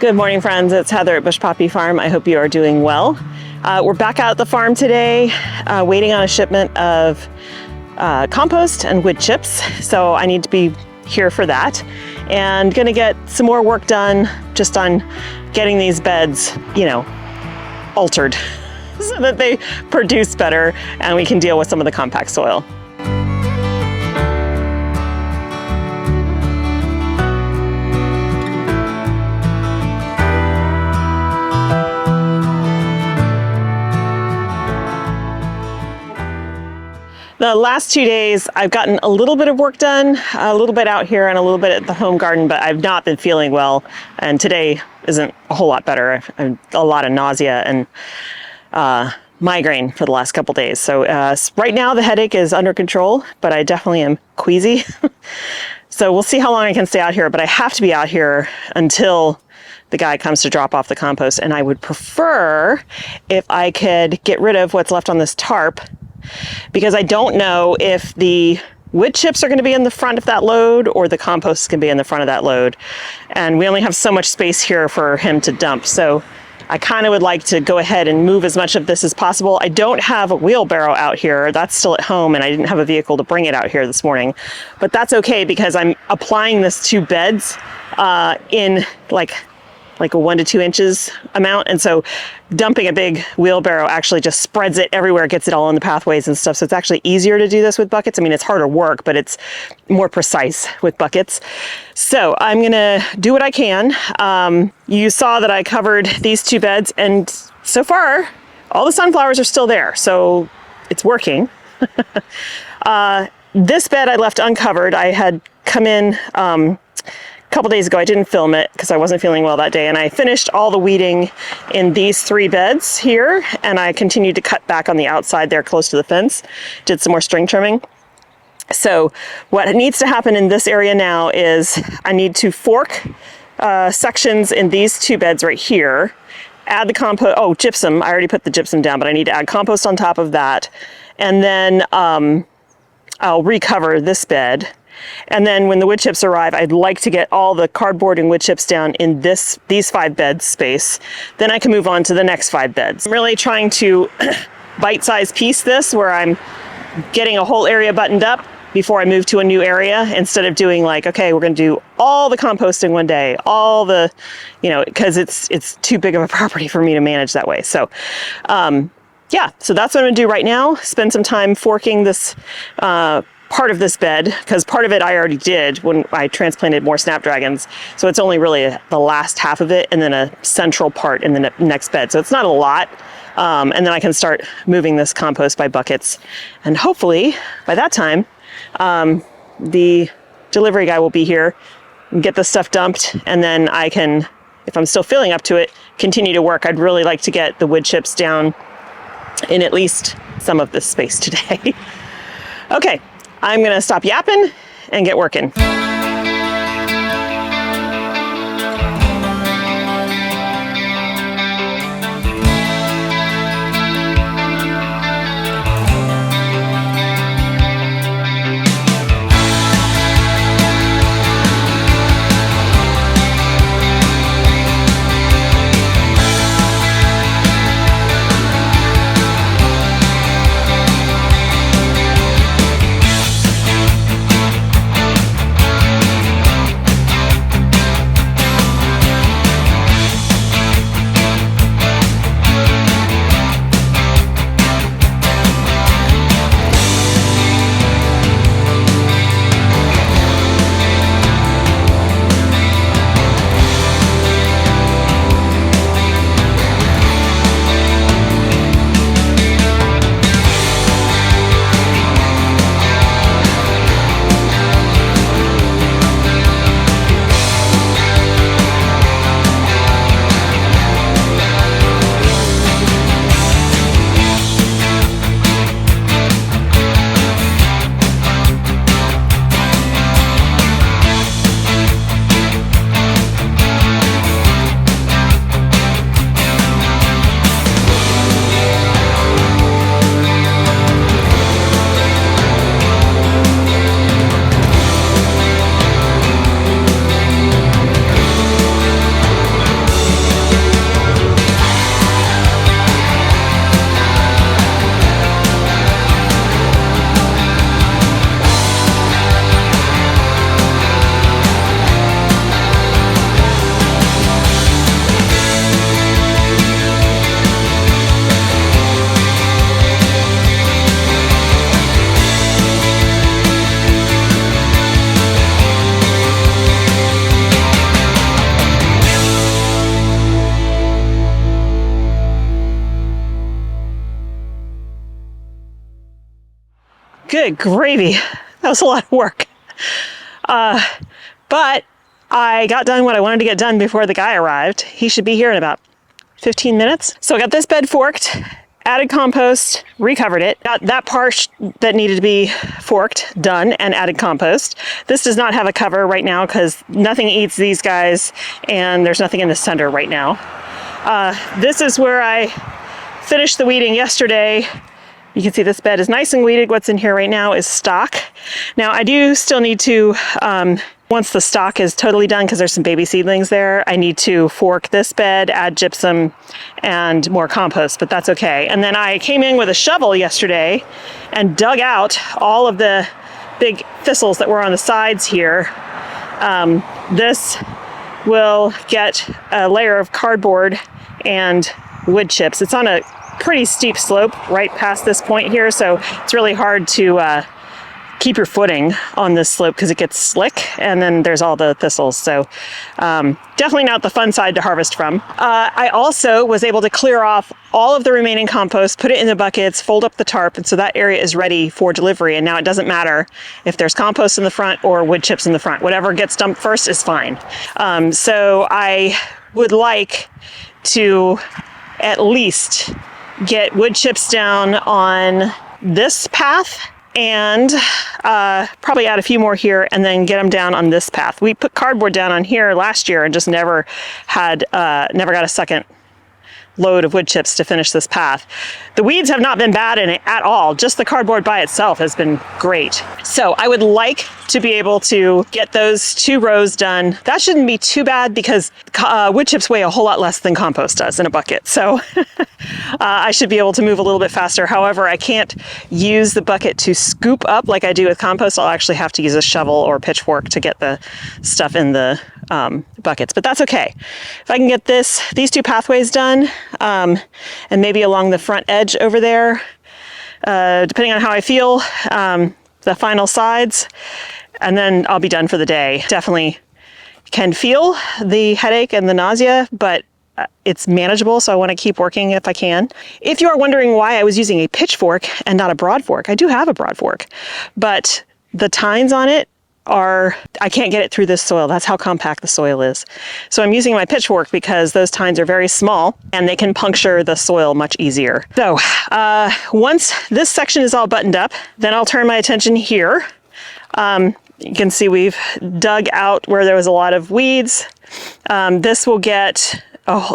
Good morning, friends. It's Heather at Bush Poppy Farm. I hope you are doing well. We're back out at the farm today, waiting on a shipment of compost and wood chips. So I need to be here for that, and gonna get some more work done just on getting these beds, altered so that they produce better and we can deal with some of the compact soil. The last 2 days, I've gotten a little bit of work done, a little bit out here and a little bit at the home garden, but I've not been feeling well. And today isn't a whole lot better. I've a lot of nausea and migraine for the last couple days. So right now the headache is under control, but I definitely am queasy. So we'll see how long I can stay out here, but I have to be out here until the guy comes to drop off the compost. And I would prefer if I could get rid of what's left on this tarp, because I don't know if the wood chips are going to be in the front of that load or the compost is going to be in the front of that load. And we only have so much space here for him to dump. So I kind of would like to go ahead and move as much of this as possible. I don't have a wheelbarrow out here. That's still at home, and I didn't have a vehicle to bring it out here this morning. But that's okay, because I'm applying this to beds in like a 1 to 2 inches amount. And so dumping a big wheelbarrow actually just spreads it everywhere, gets it all in the pathways and stuff. So it's actually easier to do this with buckets. I mean, it's harder work, but it's more precise with buckets. So I'm gonna do what I can. You saw that I covered these 2 beds, and so far, all the sunflowers are still there. So it's working. This bed I left uncovered. I had come in, a couple days ago. I didn't film it because I wasn't feeling well that day, and I finished all the weeding in these 3 beds here, and I continued to cut back on the outside there close to the fence, did some more string trimming. So what needs to happen in this area now is I need to fork sections in these 2 beds right here, add the compost, gypsum, I already put the gypsum down, but I need to add compost on top of that, and then I'll recover this bed. And then when the wood chips arrive, I'd like to get all the cardboard and wood chips down in these 5 beds space. Then I can move on to the next 5 beds. I'm really trying to bite-size piece this, where I'm getting a whole area buttoned up before I move to a new area, instead of doing like, okay, we're gonna do all the composting one day, all the, because it's too big of a property for me to manage that way. So yeah, so that's what I'm gonna do right now. Spend some time forking this part of this bed, because part of it I already did when I transplanted more snapdragons. So it's only really the last half of it, and then a central part in the next bed. So it's not a lot. And then I can start moving this compost by buckets. And hopefully by that time, the delivery guy will be here and get this stuff dumped. And then I can, if I'm still feeling up to it, continue to work. I'd really like to get the wood chips down in at least some of this space today. Okay. I'm gonna stop yapping and get working. Good gravy. That was a lot of work. But I got done what I wanted to get done before the guy arrived. He should be here in about 15 minutes. So I got this bed forked, added compost, recovered it. Got that part that needed to be forked done and added compost. This does not have a cover right now because nothing eats these guys and there's nothing in the center right now. This is where I finished the weeding yesterday. You can see this bed is nice and weeded. What's in here right now is stock. Now I do still need to, once the stock is totally done, because there's some baby seedlings there, I need to fork this bed, add gypsum and more compost, but that's okay. And then I came in with a shovel yesterday and dug out all of the big thistles that were on the sides here. This will get a layer of cardboard and wood chips. It's on a pretty steep slope right past this point here, so it's really hard to keep your footing on this slope because it gets slick, and then there's all the thistles, so definitely not the fun side to harvest from. I also was able to clear off all of the remaining compost, put it in the buckets, fold up the tarp, and so that area is ready for delivery. And now it doesn't matter if there's compost in the front or wood chips in the front. Whatever gets dumped first is fine. So I would like to at least get wood chips down on this path and probably add a few more here and then get them down on this path. We put cardboard down on here last year and just never got a second load of wood chips to finish this path. The weeds have not been bad in it at all. Just the cardboard by itself has been great. So I would like to be able to get those 2 rows done. That shouldn't be too bad because wood chips weigh a whole lot less than compost does in a bucket. So I should be able to move a little bit faster. However, I can't use the bucket to scoop up like I do with compost. I'll actually have to use a shovel or pitchfork to get the stuff in the buckets, but that's okay. If I can get these 2 pathways done, and maybe along the front edge over there, depending on how I feel, the final sides, and then I'll be done for the day. Definitely can feel the headache and the nausea, but it's manageable, so I want to keep working if I can. If you are wondering why I was using a pitchfork and not a broad fork, I do have a broad fork, but the tines on it I can't get it through this soil. That's how compact the soil is. So I'm using my pitchfork because those tines are very small and they can puncture the soil much easier. So once this section is all buttoned up, then I'll turn my attention here. You can see we've dug out where there was a lot of weeds. This will get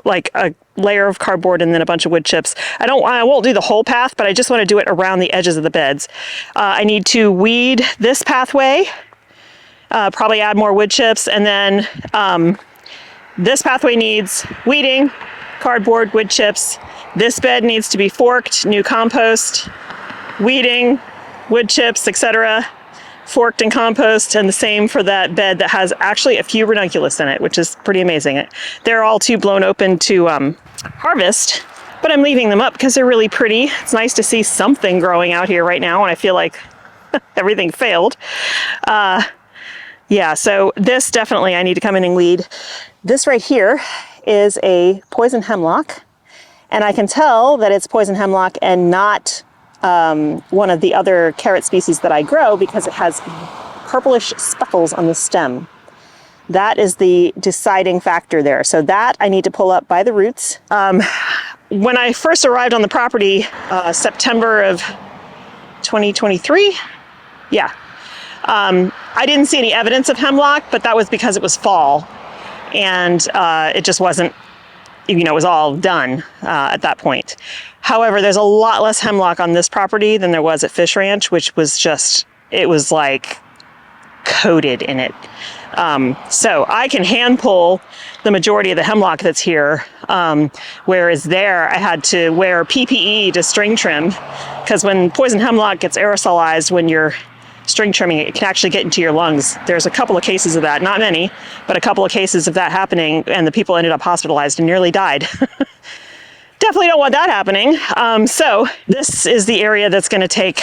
like a layer of cardboard and then a bunch of wood chips. I won't do the whole path, but I just want to do it around the edges of the beds. I need to weed this pathway. Probably add more wood chips, and then this pathway needs weeding, cardboard, wood chips. This bed needs to be forked, new compost, weeding, wood chips, etc. Forked and compost, and the same for that bed that has actually a few ranunculus in it, which is pretty amazing. They're all too blown open to harvest, but I'm leaving them up because they're really pretty. It's nice to see something growing out here right now when I feel like everything failed. Yeah, so this definitely I need to come in and weed. This right here is a poison hemlock, and I can tell that it's poison hemlock and not one of the other carrot species that I grow because it has purplish speckles on the stem. That is the deciding factor there. So that I need to pull up by the roots. When I first arrived on the property, September of 2023, yeah. I didn't see any evidence of hemlock, but that was because it was fall and it just wasn't, it was all done at that point. However, there's a lot less hemlock on this property than there was at Fish Ranch, which was just, it was like coated in it. So I can hand pull the majority of the hemlock that's here, whereas there I had to wear PPE to string trim because when poison hemlock gets aerosolized when you're string trimming, it can actually get into your lungs. There's a couple of cases of that, not many, but a couple of cases of that happening, and the people ended up hospitalized and nearly died. Definitely don't want that happening. So this is the area that's going to take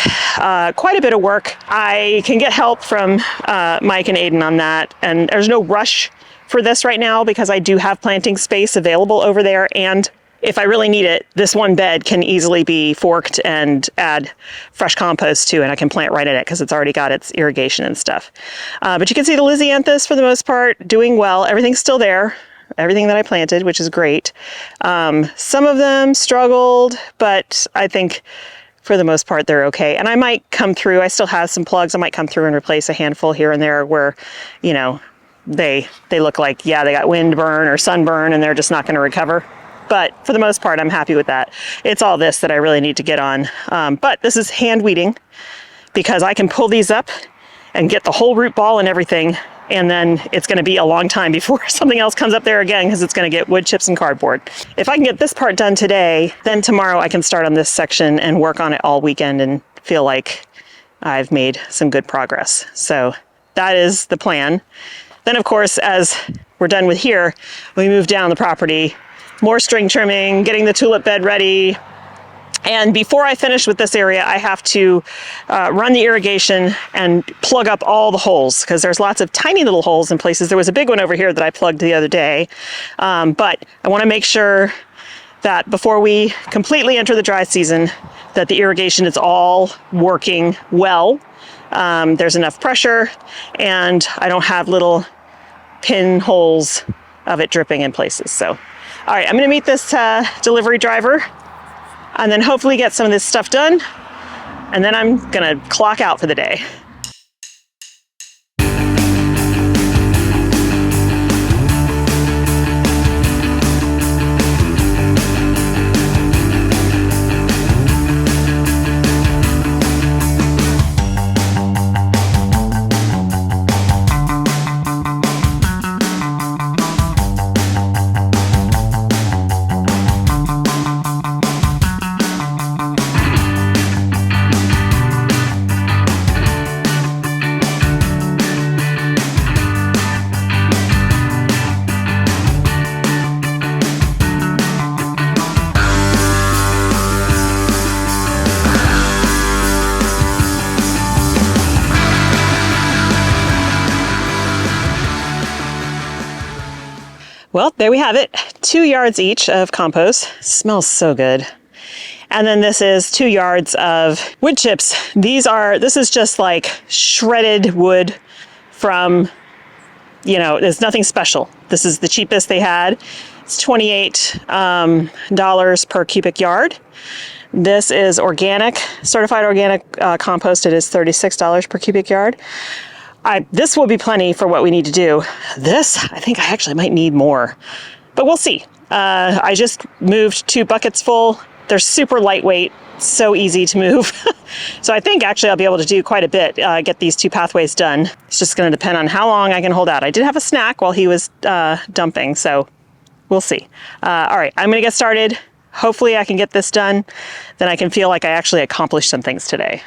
quite a bit of work. I can get help from Mike and Aiden on that, and there's no rush for this right now because I do have planting space available over there and if I really need it, this one bed can easily be forked and add fresh compost to, and I can plant right in it because it's already got its irrigation and stuff. But you can see the Lysianthus, for the most part, doing well. Everything's still there. Everything that I planted, which is great. Some of them struggled, but I think for the most part, they're okay. And I might come through, I still have some plugs. I might come through and replace a handful here and there where, you know, they look like, yeah, they got wind burn or sunburn and they're just not going to recover. But for the most part, I'm happy with that. It's all this that I really need to get on. But this is hand weeding because I can pull these up and get the whole root ball and everything. And then it's going to be a long time before something else comes up there again because it's going to get wood chips and cardboard. If I can get this part done today, then tomorrow I can start on this section and work on it all weekend and feel like I've made some good progress. So that is the plan. Then, of course, as we're done with here, we move down the property, more string trimming, getting the tulip bed ready. And before I finish with this area, I have to run the irrigation and plug up all the holes because there's lots of tiny little holes in places. There was a big one over here that I plugged the other day. But I want to make sure that before we completely enter the dry season, that the irrigation is all working well. There's enough pressure and I don't have little pinholes of it dripping in places. So, all right, I'm going to meet this delivery driver and then hopefully get some of this stuff done. And then I'm gonna clock out for the day. Well, there we have it. 2 yards each of compost. Smells so good. And then this is 2 yards of wood chips. This is just like shredded wood from, you know, there's nothing special. This is the cheapest they had. It's $28 per cubic yard. This is organic, certified organic compost. It is $36 per cubic yard. This will be plenty for what we need to do. This, I think I actually might need more, but we'll see. I just moved 2 buckets full. They're super lightweight, so easy to move. So I think actually I'll be able to do quite a bit, get these 2 pathways done. It's just going to depend on how long I can hold out. I did have a snack while he was dumping, so we'll see. All right, I'm going to get started. Hopefully I can get this done. Then I can feel like I actually accomplished some things today.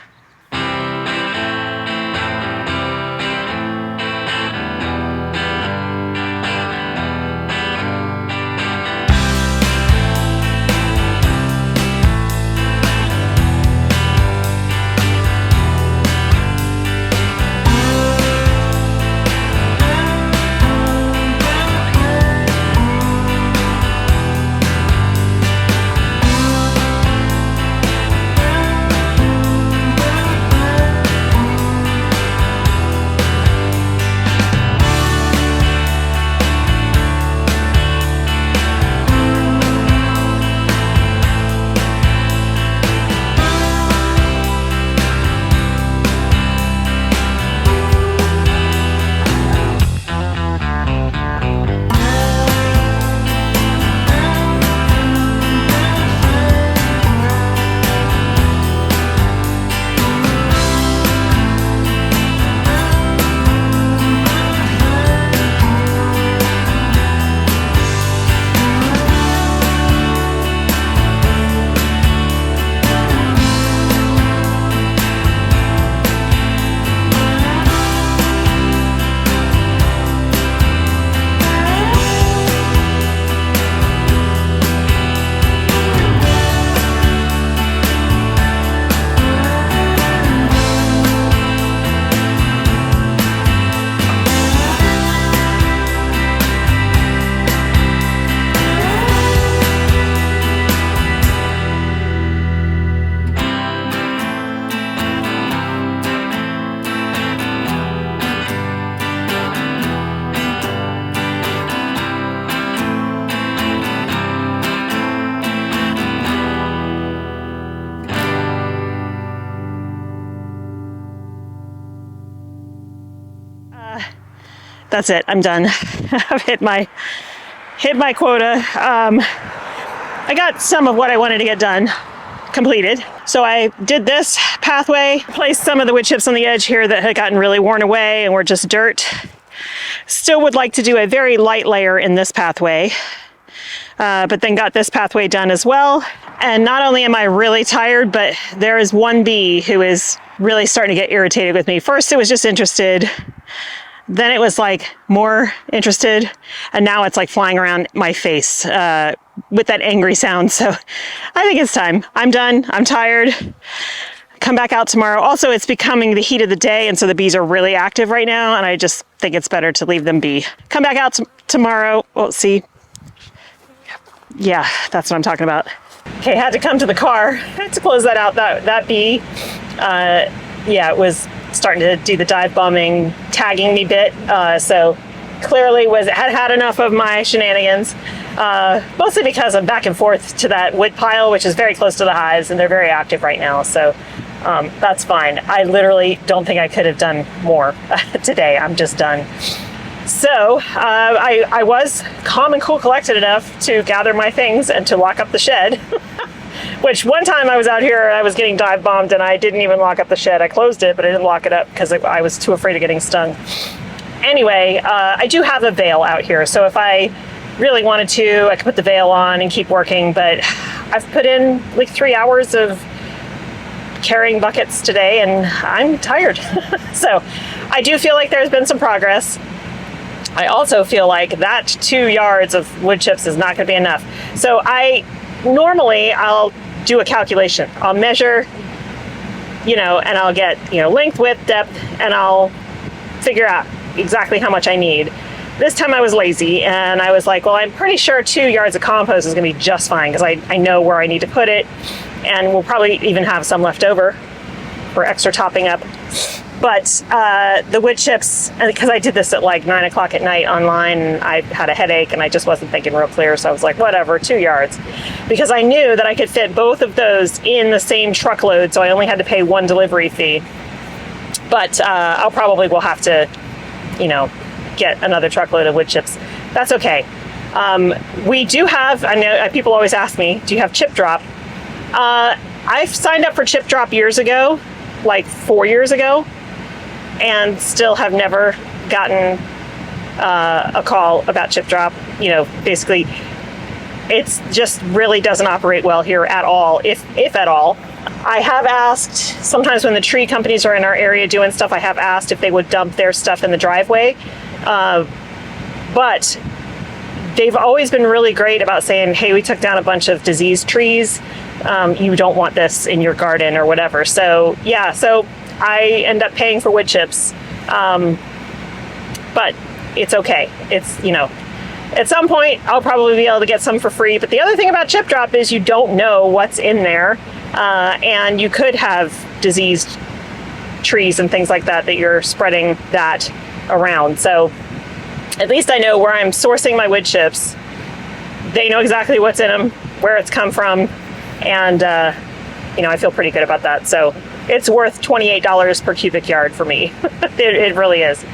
that's it. I'm done. I've hit my quota. I got some of what I wanted to get done completed. So I did this pathway, placed some of the wood chips on the edge here that had gotten really worn away and were just dirt. Still would like to do a very light layer in this pathway, but then got this pathway done as well. And not only am I really tired, but there is one bee who is really starting to get irritated with me. First, it was just interested. Then it was like more interested. And now it's like flying around my face with that angry sound. So I think it's time. I'm done. I'm tired. Come back out tomorrow. Also, it's becoming the heat of the day, and so the bees are really active right now, and I just think it's better to leave them be. Come back out tomorrow. Oh, see? Yeah, that's what I'm talking about. Okay, had to come to the car. Had to close that out. That bee, yeah, it was starting to do the dive bombing, tagging me bit. So clearly had enough of my shenanigans. Mostly because I'm back and forth to that wood pile, which is very close to the hives, and they're very active right now. So that's fine. I literally don't think I could have done more today. I'm just done. So I was calm and cool collected enough to gather my things and to lock up the shed. Which one time I was out here, I was getting dive bombed and I didn't even lock up the shed. I closed it, but I didn't lock it up because I was too afraid of getting stung. Anyway, I do have a veil out here. So if I really wanted to, I could put the veil on and keep working, but I've put in like 3 hours of carrying buckets today and I'm tired. So I do feel like there's been some progress. I also feel like that 2 yards of wood chips is not going to be enough. So normally I'll do a calculation. I'll measure, and I'll get, length, width, depth, and I'll figure out exactly how much I need. This time I was lazy and I was like, well, I'm pretty sure 2 yards of compost is going to be just fine because I know where I need to put it, and we'll probably even have some left over for extra topping up. But the wood chips, because I did this at like 9 o'clock at night online, and I had a headache and I just wasn't thinking real clear. So I was like, whatever, 2 yards. Because I knew that I could fit both of those in the same truckload. So I only had to pay one delivery fee. But I'll probably will have to, get another truckload of wood chips. That's okay. We do have, I know people always ask me, do you have chip drop? I've signed up for chip drop years ago, like 4 years ago, and still have never gotten a call about chip drop. Basically it's just really doesn't operate well here at all, if at all. I have asked, sometimes when the tree companies are in our area doing stuff, I have asked if they would dump their stuff in the driveway. But they've always been really great about saying, hey, we took down a bunch of diseased trees. You don't want this in your garden or whatever. So yeah, so I end up paying for wood chips. But it's okay. It's, at some point I'll probably be able to get some for free. But the other thing about chip drop is you don't know what's in there. And you could have diseased trees and things like that you're spreading that around. So at least I know where I'm sourcing my wood chips. They know exactly what's in them, where it's come from, and I feel pretty good about that. So it's worth $28 per cubic yard for me. It really is.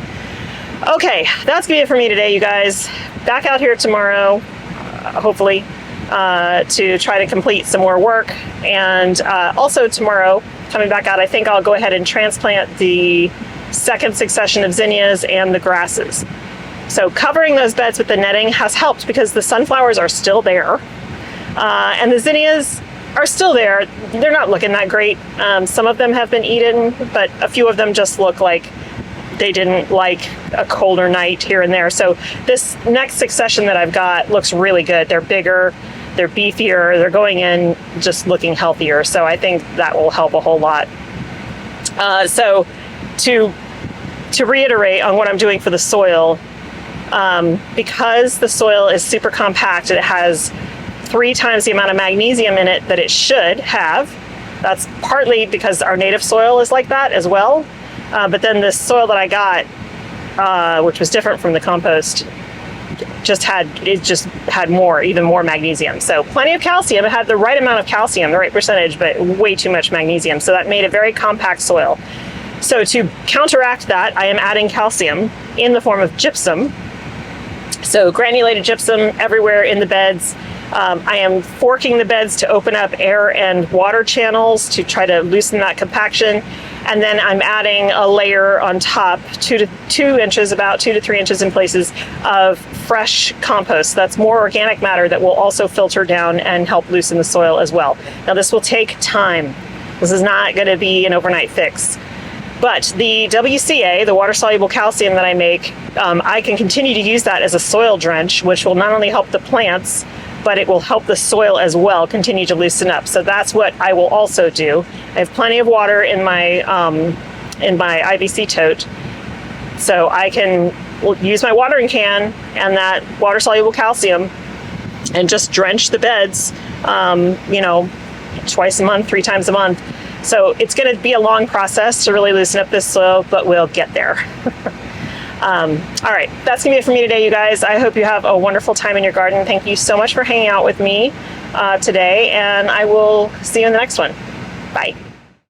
Okay, that's gonna be it for me today, you guys. Back out here tomorrow, hopefully, to try to complete some more work. And also tomorrow, coming back out, I think I'll go ahead and transplant the second succession of zinnias and the grasses. So covering those beds with the netting has helped because the sunflowers are still there. And the zinnias are still there. They're not looking that great. Some of them have been eaten, but a few of them just look like they didn't like a colder night here and there. So this next succession that I've got looks really good. They're bigger, they're beefier, they're going in just looking healthier. So I think that will help a whole lot. So to reiterate on what I'm doing for the soil, because the soil is super compact, it has 3 times the amount of magnesium in it that it should have. That's partly because our native soil is like that as well. But then this soil that I got, which was different from the compost, just had even more magnesium. So plenty of calcium. It had the right amount of calcium, the right percentage, but way too much magnesium. So that made a very compact soil. So to counteract that, I am adding calcium in the form of gypsum. So granulated gypsum everywhere in the beds. I am forking the beds to open up air and water channels to try to loosen that compaction. And then I'm adding a layer on top, about 2 to 3 inches in places, of fresh compost. That's more organic matter that will also filter down and help loosen the soil as well. Now this will take time. This is not going to be an overnight fix. But the WCA, the water-soluble calcium that I make, I can continue to use that as a soil drench, which will not only help the plants, but it will help the soil as well continue to loosen up. So that's what I will also do. I have plenty of water in my IBC tote, so I can use my watering can and that water-soluble calcium and just drench the beds, twice a month, 3 times a month. So it's going to be a long process to really loosen up this soil, but we'll get there. All right, that's going to be it for me today, you guys. I hope you have a wonderful time in your garden. Thank you so much for hanging out with me today, and I will see you in the next one. Bye.